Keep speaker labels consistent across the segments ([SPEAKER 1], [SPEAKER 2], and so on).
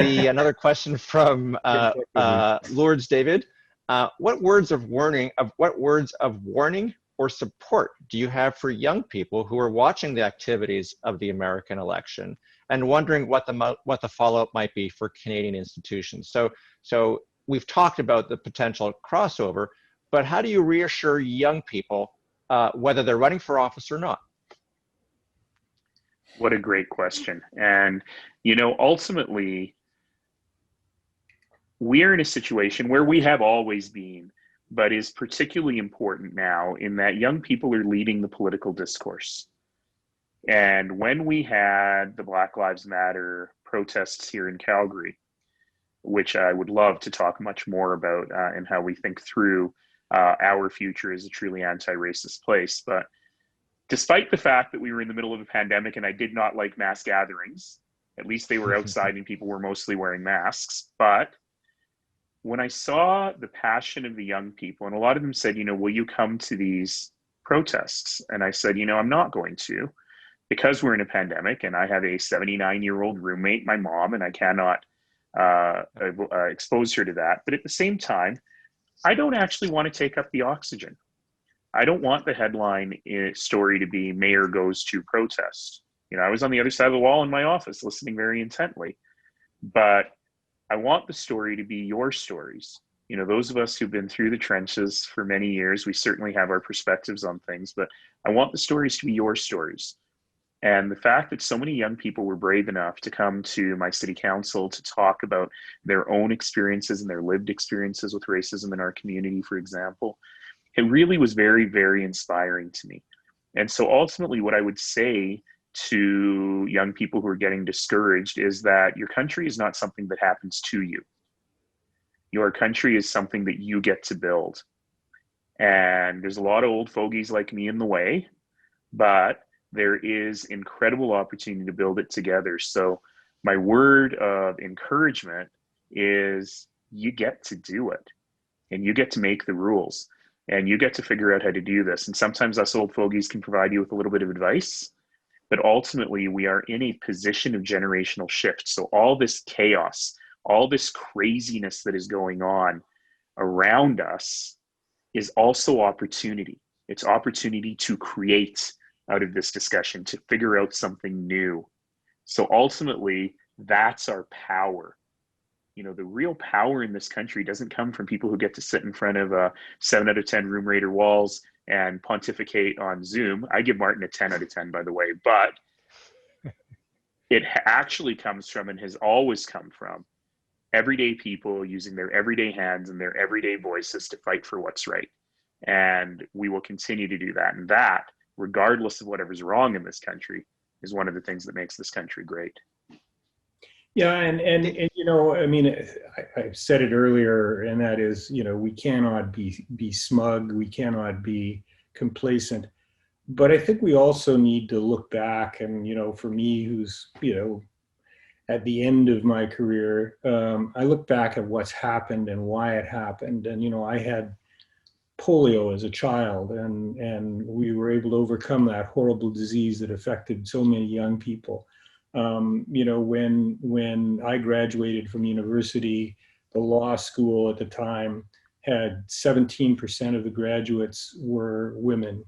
[SPEAKER 1] another question from Lords David. What words of warning or support do you have for young people who are watching the activities of the American election and wondering what the follow-up might be for Canadian institutions? So we've talked about the potential crossover, but how do you reassure young people whether they're running for office or not?
[SPEAKER 2] What a great question. And, you know, ultimately, we're in a situation where we have always been, but is particularly important now in that young people are leading the political discourse. And when we had the Black Lives Matter protests here in Calgary, which I would love to talk much more about and how we think through our future as a truly anti-racist place. But despite the fact that we were in the middle of a pandemic and I did not like mass gatherings, at least they were outside and people were mostly wearing masks. But when I saw the passion of the young people, and a lot of them said, you know, will you come to these protests? And I said, you know, I'm not going to, because we're in a pandemic and I have a 79-year-old roommate, my mom, and I cannot expose her to that. But at the same time, I don't actually want to take up the oxygen. I don't want the headline story to be mayor goes to protest. You know, I was on the other side of the wall in my office listening very intently, but I want the story to be your stories. You know, those of us who've been through the trenches for many years, we certainly have our perspectives on things, but I want the stories to be your stories. And the fact that so many young people were brave enough to come to my city council to talk about their own experiences and their lived experiences with racism in our community, for example, it really was very, very inspiring to me. And so ultimately what I would say to young people who are getting discouraged is that your country is not something that happens to you. Your country is something that you get to build. And there's a lot of old fogies like me in the way, but there is incredible opportunity to build it together. So my word of encouragement is you get to do it and you get to make the rules and you get to figure out how to do this. And sometimes us old fogies can provide you with a little bit of advice, but ultimately we are in a position of generational shift. So all this chaos, all this craziness that is going on around us is also opportunity. It's opportunity to create out of this discussion, to figure out something new. So ultimately, that's our power. You know, the real power in this country doesn't come from people who get to sit in front of 7 out of 10 room raider walls and pontificate on Zoom. I give Martin a 10 out of 10, by the way, but it actually comes from and has always come from everyday people using their everyday hands and their everyday voices to fight for what's right. And we will continue to do that. And that, regardless of whatever's wrong in this country, is one of the things that makes this country great.
[SPEAKER 3] Yeah, and you know, I mean, I said it earlier, and that is, you know, we cannot be smug, we cannot be complacent, but I think we also need to look back. And, you know, for me, who's, you know, at the end of my career, I look back at what's happened and why it happened. And, you know, I had polio as a child, and we were able to overcome that horrible disease that affected so many young people. You know, when I graduated from university, the law school at the time had 17% of the graduates were women.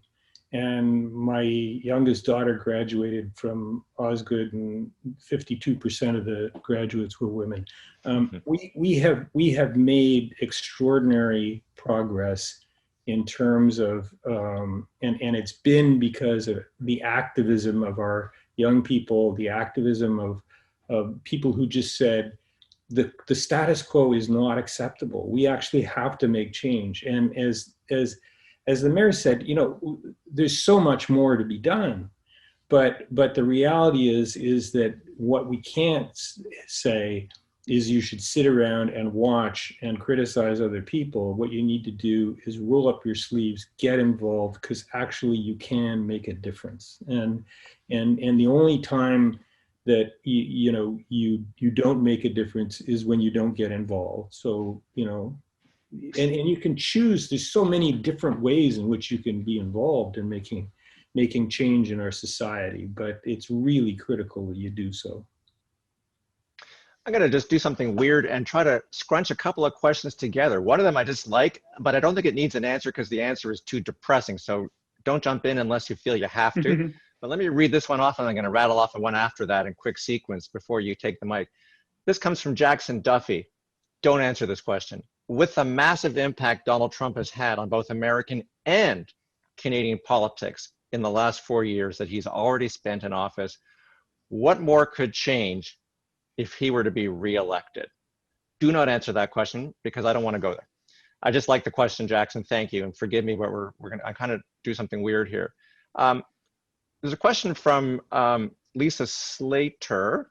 [SPEAKER 3] And my youngest daughter graduated from Osgoode, and 52% of the graduates were women. We have made extraordinary progress in terms of, and it's been because of the activism of our young people, the activism of people who just said, the status quo is not acceptable. We actually have to make change. And as the mayor said, you know, there's so much more to be done, but the reality is that what we can't say is you should sit around and watch and criticize other people. What you need to do is roll up your sleeves, get involved, because actually you can make a difference. And the only time that you don't make a difference is when you don't get involved. So, you know, and you can choose. There's so many different ways in which you can be involved in making change in our society, but it's really critical that you do so.
[SPEAKER 1] I'm going to just do something weird and try to scrunch a couple of questions together. One of them I just like, but I don't think it needs an answer because the answer is too depressing. So don't jump in unless you feel you have to. But let me read this one off, and I'm going to rattle off the one after that in quick sequence before you take the mic. This comes from Jackson Duffy. Don't answer this question. With the massive impact Donald Trump has had on both American and Canadian politics in the last 4 years that he's already spent in office, what more could change if he were to be reelected? Do not answer that question because I don't want to go there. I just like the question, Jackson. Thank you, and forgive me, but we're gonna. I kind of do something weird here. There's a question from Lisa Slater,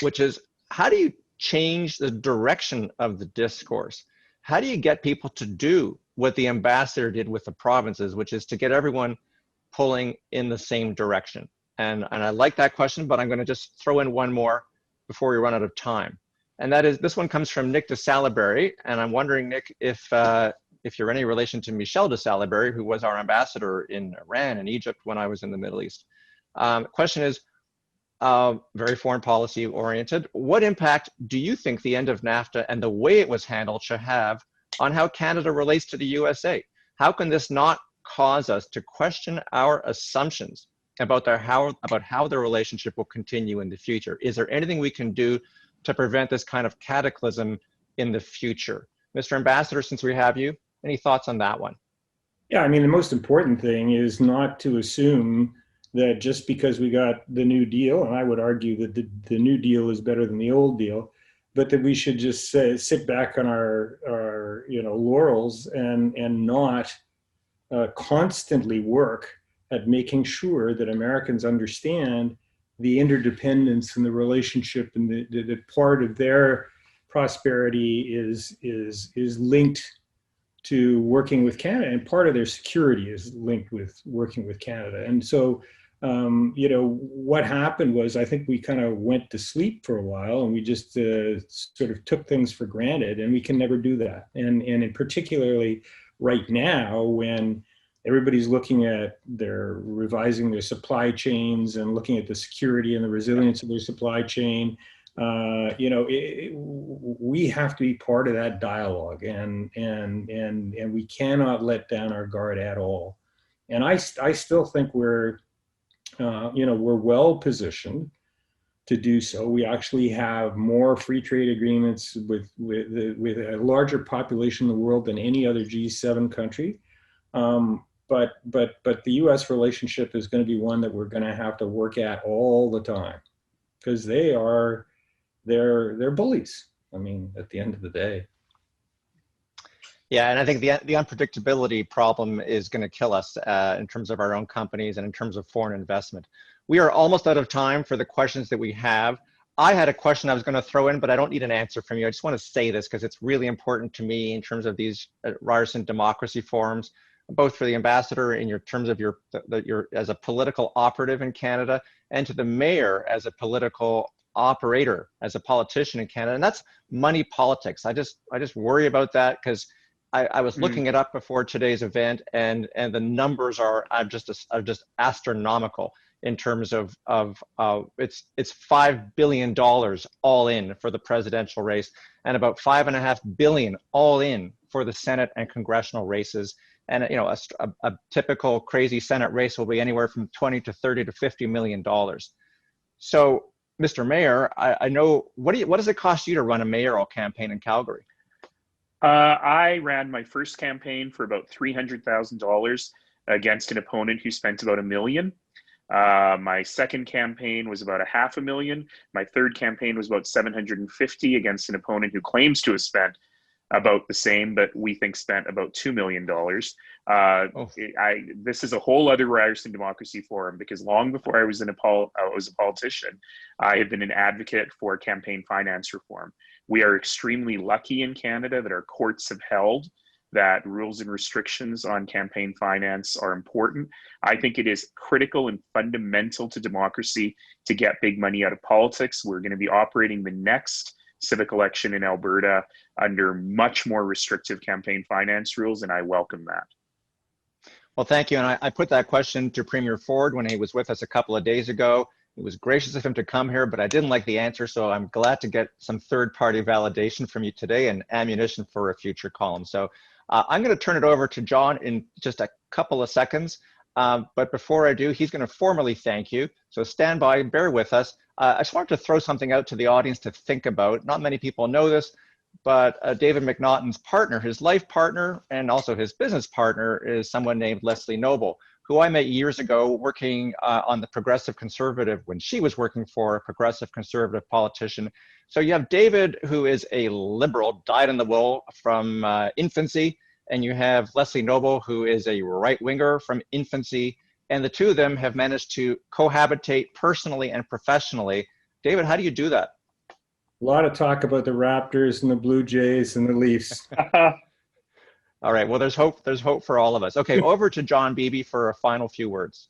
[SPEAKER 1] which is, how do you change the direction of the discourse? How do you get people to do what the ambassador did with the provinces, which is to get everyone pulling in the same direction? And I like that question, but I'm going to just throw in one more before we run out of time. And that is, this one comes from Nick de Salaberry. And I'm wondering, Nick, if you're any relation to Michel de Salaberry, who was our ambassador in Iran and Egypt when I was in the Middle East. Question is, very foreign policy oriented. What impact do you think the end of NAFTA and the way it was handled should have on how Canada relates to the USA? How can this not cause us to question our assumptions about how the relationship will continue in the future? Is there anything we can do to prevent this kind of cataclysm in the future? Mr. Ambassador, since we have you, any thoughts on that one?
[SPEAKER 3] Yeah, I mean, the most important thing is not to assume that just because we got the New Deal, and I would argue that the New Deal is better than the old deal, but that we should just sit back on our laurels and not constantly work at making sure that Americans understand the interdependence and the relationship, and that part of their prosperity is linked to working with Canada, and part of their security is linked with working with Canada. And so, what happened was, I think we kind of went to sleep for a while, and we just sort of took things for granted, and we can never do that. And in particularly right now, when everybody's looking at revising their supply chains and looking at the security and the resilience of their supply chain, we have to be part of that dialogue, and we cannot let down our guard at all. And I still think we're well positioned to do so. We actually have more free trade agreements with a larger population in the world than any other G7 country. But the U.S. relationship is going to be one that we're going to have to work at all the time, because they're bullies. I mean, at the end of the day.
[SPEAKER 1] Yeah, and I think the unpredictability problem is going to kill us in terms of our own companies and in terms of foreign investment. We are almost out of time for the questions that we have. I had a question I was going to throw in, but I don't need an answer from you. I just want to say this because it's really important to me in terms of these Ryerson Democracy Forums, both for the ambassador in your terms of your as a political operative in Canada, and to the mayor as a political operator, as a politician in Canada. And that's money politics. I just worry about that, because I was looking it up before today's event, and the numbers are just astronomical in terms of it's $5 billion all in for the presidential race, and about $5.5 billion all in for the Senate and congressional races. And a typical crazy Senate race will be anywhere from 20 to 30 to $50 million. So, Mr. Mayor, I know, what does it cost you to run a mayoral campaign in Calgary?
[SPEAKER 2] I ran my first campaign for about $300,000 against an opponent who spent about $1 million. My second campaign was about $500,000. My third campaign was about $750,000 against an opponent who claims to have spent about the same, but we think spent about $2 million. This is a whole other Ryerson Democracy Forum, because long before I was a politician, I had been an advocate for campaign finance reform. We are extremely lucky in Canada that our courts have held that rules and restrictions on campaign finance are important. I think it is critical and fundamental to democracy to get big money out of politics. We're going to be operating the next civic election in Alberta under much more restrictive campaign finance rules, and I welcome that. Well,
[SPEAKER 1] thank you. And I put that question to Premier Ford when he was with us a couple of days ago. It was gracious of him to come here, but I didn't like the answer, so I'm glad to get some third-party validation from you today and ammunition for a future column. So I'm going to turn it over to John in just a couple of seconds. But before I do, he's going to formally thank you. So stand by, bear with us. I just wanted to throw something out to the audience to think about. Not many people know this, but David MacNaughton's partner, his life partner, and also his business partner is someone named Leslie Noble, who I met years ago working on the Progressive Conservative when she was working for a Progressive Conservative politician. So you have David, who is a liberal, dyed in the wool from infancy, and you have Leslie Noble, who is a right-winger from infancy, and the two of them have managed to cohabitate personally and professionally. David, how do you do that?
[SPEAKER 3] A lot of talk about the Raptors and the Blue Jays and the Leafs.
[SPEAKER 1] All right, well, there's hope for all of us. Okay, over to John Beebe for a final few words.